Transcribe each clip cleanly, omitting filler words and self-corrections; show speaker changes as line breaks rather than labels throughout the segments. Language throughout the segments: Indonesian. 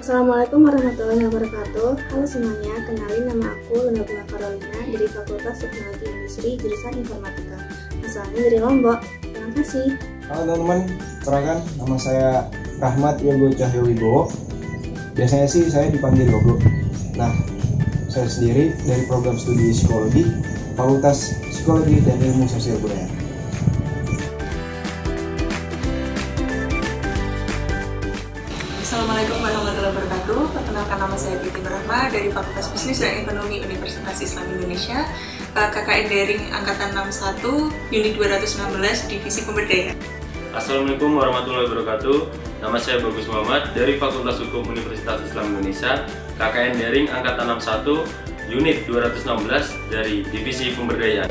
Assalamualaikum warahmatullahi wabarakatuh. Halo semuanya, kenalin nama aku Luna Bunga Carolina dari Fakultas Teknologi Industri jurusan Informatika. Asalnya dari Lombok. Terima kasih.
Halo teman-teman, perkenalkan nama saya Rahmat Yogo Cahyo Wibowo. Biasanya sih saya dipanggil Yogo. Nah, saya sendiri dari program studi psikologi, Fakultas Psikologi dan Ilmu Sosial Budaya.
Assalamualaikum warahmatullahi wabarakatuh. Perkenalkan nama saya Titi Nurrahma dari Fakultas Bisnis dan Ekonomi Universitas Islam Indonesia, KKN Daring Angkatan 61, Unit 216, Divisi Pemberdayaan.
Assalamualaikum warahmatullahi wabarakatuh. Nama saya Bagus Muhammad dari Fakultas Hukum Universitas Islam Indonesia, KKN Daring Angkatan 61, Unit 216 dari Divisi Pemberdayaan.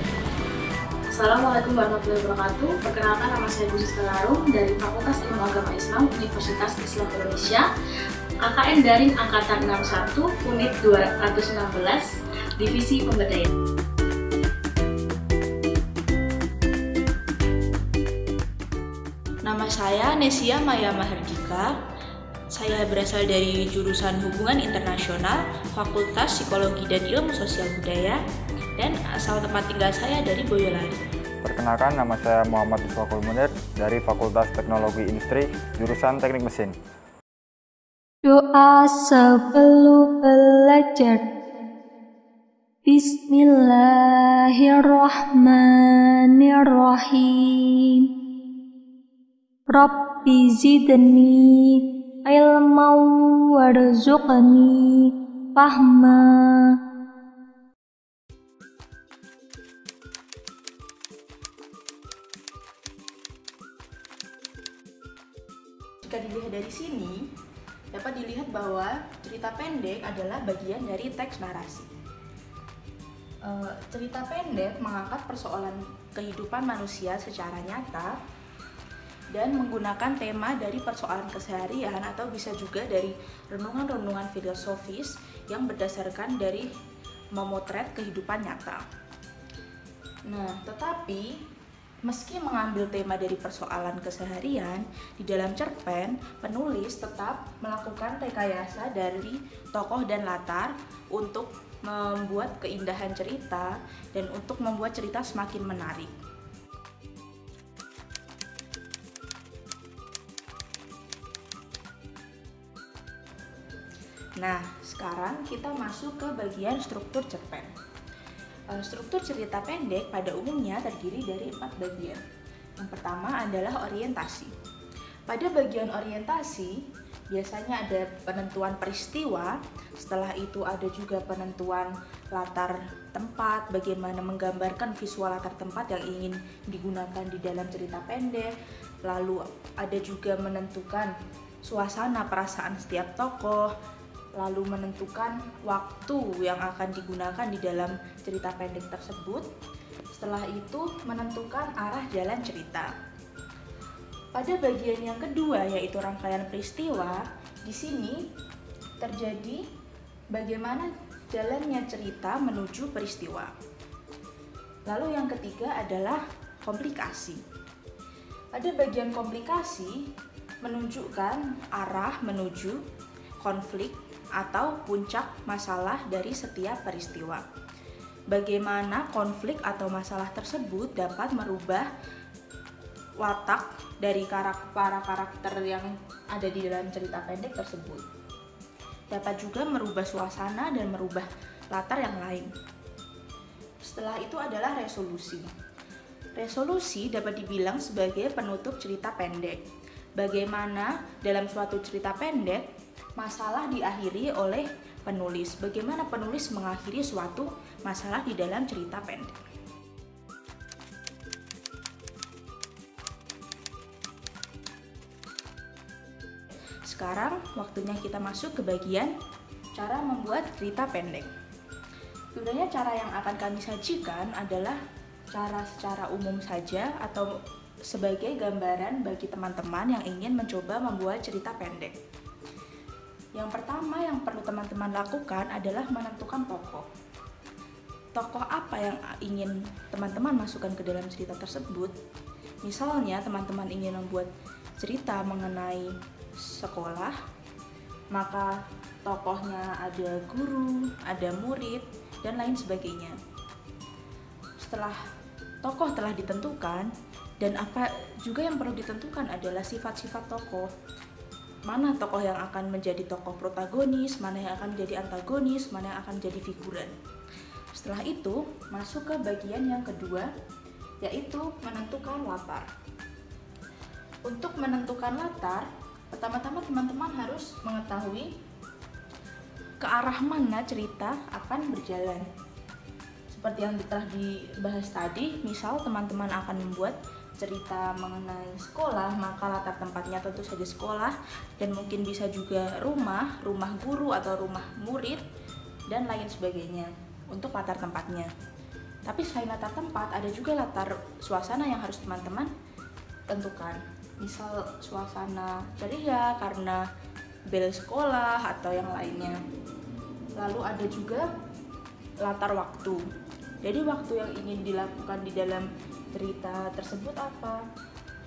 Assalamualaikum warahmatullahi wabarakatuh. Perkenalkan nama saya Bu Siska Larum dari Fakultas Ilmu Agama Islam Universitas Islam Indonesia, KKN Daring Angkatan 61, Unit 216, Divisi Pemberdayaan.
Nama saya Nesia Maya Mahardika. Saya berasal dari jurusan Hubungan Internasional, Fakultas Psikologi dan Ilmu Sosial Budaya, dan asal tempat tinggal saya dari Boyolali.
Perkenalkan, nama saya Muhammad Iswakul Munir dari Fakultas Teknologi Industri, jurusan Teknik Mesin.
Doa sebelum belajar. Bismillahirrahmanirrahim. Rabbi zidni ilman warzuqni fahma.
Jika dilihat dari sini, dapat dilihat bahwa cerita pendek adalah bagian dari teks narasi. Cerita pendek mengangkat persoalan kehidupan manusia secara nyata dan menggunakan tema dari persoalan keseharian atau bisa juga dari renungan-renungan filosofis yang berdasarkan dari memotret kehidupan nyata. Nah, tetapi meski mengambil tema dari persoalan keseharian, di dalam cerpen, penulis tetap melakukan rekayasa dari tokoh dan latar untuk membuat keindahan cerita dan untuk membuat cerita semakin menarik. Nah, sekarang kita masuk ke bagian struktur cerpen. Struktur cerita pendek pada umumnya terdiri dari 4 bagian. Yang pertama adalah orientasi. Pada bagian orientasi, biasanya ada penentuan peristiwa, setelah itu ada juga penentuan latar tempat, bagaimana menggambarkan visual latar tempat yang ingin digunakan di dalam cerita pendek, lalu ada juga menentukan suasana perasaan setiap tokoh, lalu menentukan waktu yang akan digunakan di dalam cerita pendek tersebut. Setelah itu menentukan arah jalan cerita. Pada bagian yang kedua yaitu rangkaian peristiwa, di sini terjadi bagaimana jalannya cerita menuju peristiwa. Lalu yang ketiga adalah komplikasi. Pada bagian komplikasi menunjukkan arah menuju konflik atau puncak masalah dari setiap peristiwa. Bagaimana konflik atau masalah tersebut dapat merubah watak dari para karakter yang ada di dalam cerita pendek tersebut. Dapat juga merubah suasana dan merubah latar yang lain. Setelah itu adalah resolusi. Resolusi dapat dibilang sebagai penutup cerita pendek. Bagaimana dalam suatu cerita pendek masalah diakhiri oleh penulis. Bagaimana penulis mengakhiri suatu masalah di dalam cerita pendek. Sekarang waktunya kita masuk ke bagian cara membuat cerita pendek. Sebenarnya cara yang akan kami sajikan adalah cara secara umum saja atau sebagai gambaran bagi teman-teman yang ingin mencoba membuat cerita pendek. Yang pertama yang perlu teman-teman lakukan adalah menentukan tokoh. Tokoh apa yang ingin teman-teman masukkan ke dalam cerita tersebut? Misalnya teman-teman ingin membuat cerita mengenai sekolah, maka tokohnya ada guru, ada murid, dan lain sebagainya. Setelah tokoh telah ditentukan, dan apa juga yang perlu ditentukan adalah sifat-sifat tokoh. Mana tokoh yang akan menjadi tokoh protagonis, mana yang akan menjadi antagonis, mana yang akan menjadi figuran. Setelah itu, masuk ke bagian yang kedua, yaitu menentukan latar. Untuk menentukan latar, pertama-tama teman-teman harus mengetahui ke arah mana cerita akan berjalan. Seperti yang telah dibahas tadi, misal teman-teman akan membuat cerita mengenai sekolah, maka latar tempatnya tentu saja sekolah, dan mungkin bisa juga rumah guru atau rumah murid, dan lain sebagainya untuk latar tempatnya. Tapi selain latar tempat, ada juga latar suasana yang harus teman-teman tentukan. Misal suasana ceria karena bel sekolah atau yang lainnya. Lalu ada juga latar waktu. Jadi waktu yang ingin dilakukan di dalam cerita tersebut apa?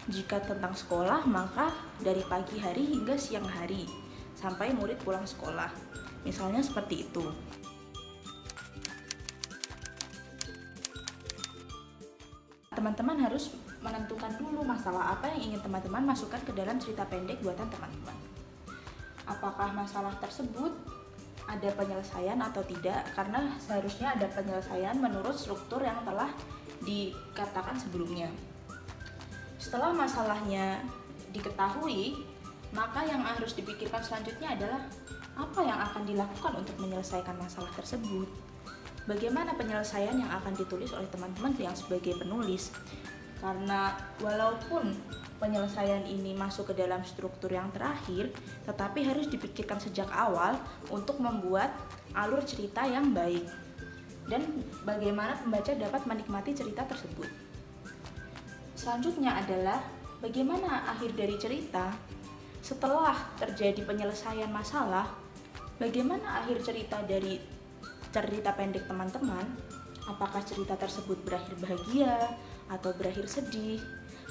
Jika tentang sekolah, maka dari pagi hari hingga siang hari sampai murid pulang sekolah. Misalnya seperti itu. Teman-teman harus menentukan dulu masalah apa yang ingin teman-teman masukkan ke dalam cerita pendek buatan teman-teman. Apakah masalah tersebut ada penyelesaian atau tidak, karena seharusnya ada penyelesaian menurut struktur yang telah dikatakan sebelumnya. Setelah masalahnya diketahui, maka yang harus dipikirkan selanjutnya adalah apa yang akan dilakukan untuk menyelesaikan masalah tersebut. Bagaimana penyelesaian yang akan ditulis oleh teman-teman yang sebagai penulis. Karena walaupun penyelesaian ini masuk ke dalam struktur yang terakhir, tetapi harus dipikirkan sejak awal untuk membuat alur cerita yang baik dan bagaimana pembaca dapat menikmati cerita tersebut. Selanjutnya adalah bagaimana akhir dari cerita. Setelah terjadi penyelesaian masalah, bagaimana akhir cerita dari cerita pendek teman-teman? Apakah cerita tersebut berakhir bahagia atau berakhir sedih,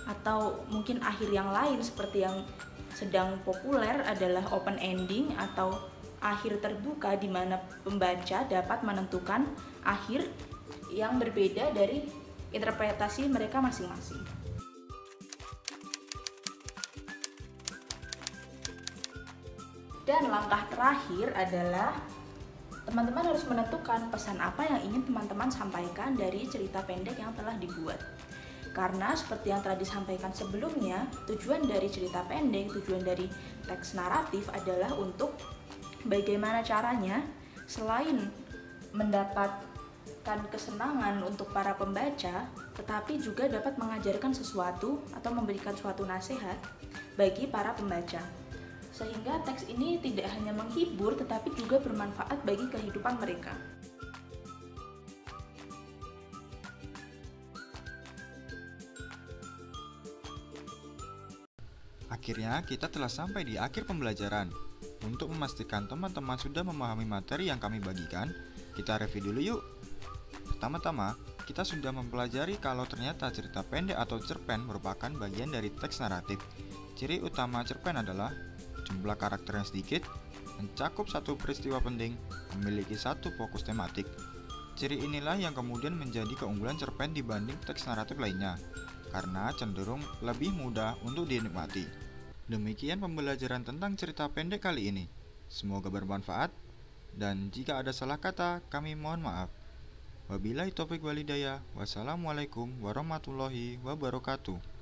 atau mungkin akhir yang lain seperti yang sedang populer adalah open ending atau akhir terbuka, di mana pembaca dapat menentukan akhir yang berbeda dari interpretasi mereka masing-masing. Dan langkah terakhir adalah teman-teman harus menentukan pesan apa yang ingin teman-teman sampaikan dari cerita pendek yang telah dibuat. Karena seperti yang telah disampaikan sebelumnya, tujuan dari cerita pendek, tujuan dari teks naratif adalah untuk bagaimana caranya selain mendapatkan kesenangan untuk para pembaca, tetapi juga dapat mengajarkan sesuatu atau memberikan suatu nasihat bagi para pembaca. Sehingga teks ini tidak hanya menghibur, tetapi juga bermanfaat bagi kehidupan mereka.
Akhirnya kita telah sampai di akhir pembelajaran. Untuk memastikan teman-teman sudah memahami materi yang kami bagikan, kita review dulu yuk. Pertama-tama, kita sudah mempelajari kalau ternyata cerita pendek atau cerpen merupakan bagian dari teks naratif. Ciri utama cerpen adalah jumlah karakter yang sedikit, mencakup satu peristiwa penting, memiliki satu fokus tematik. Ciri inilah yang kemudian menjadi keunggulan cerpen dibanding teks naratif lainnya, karena cenderung lebih mudah untuk dinikmati. Demikian pembelajaran tentang cerita pendek kali ini. Semoga bermanfaat, dan jika ada salah kata, kami mohon maaf. Wabillahi taufiq walhidayah. Wassalamualaikum warahmatullahi wabarakatuh.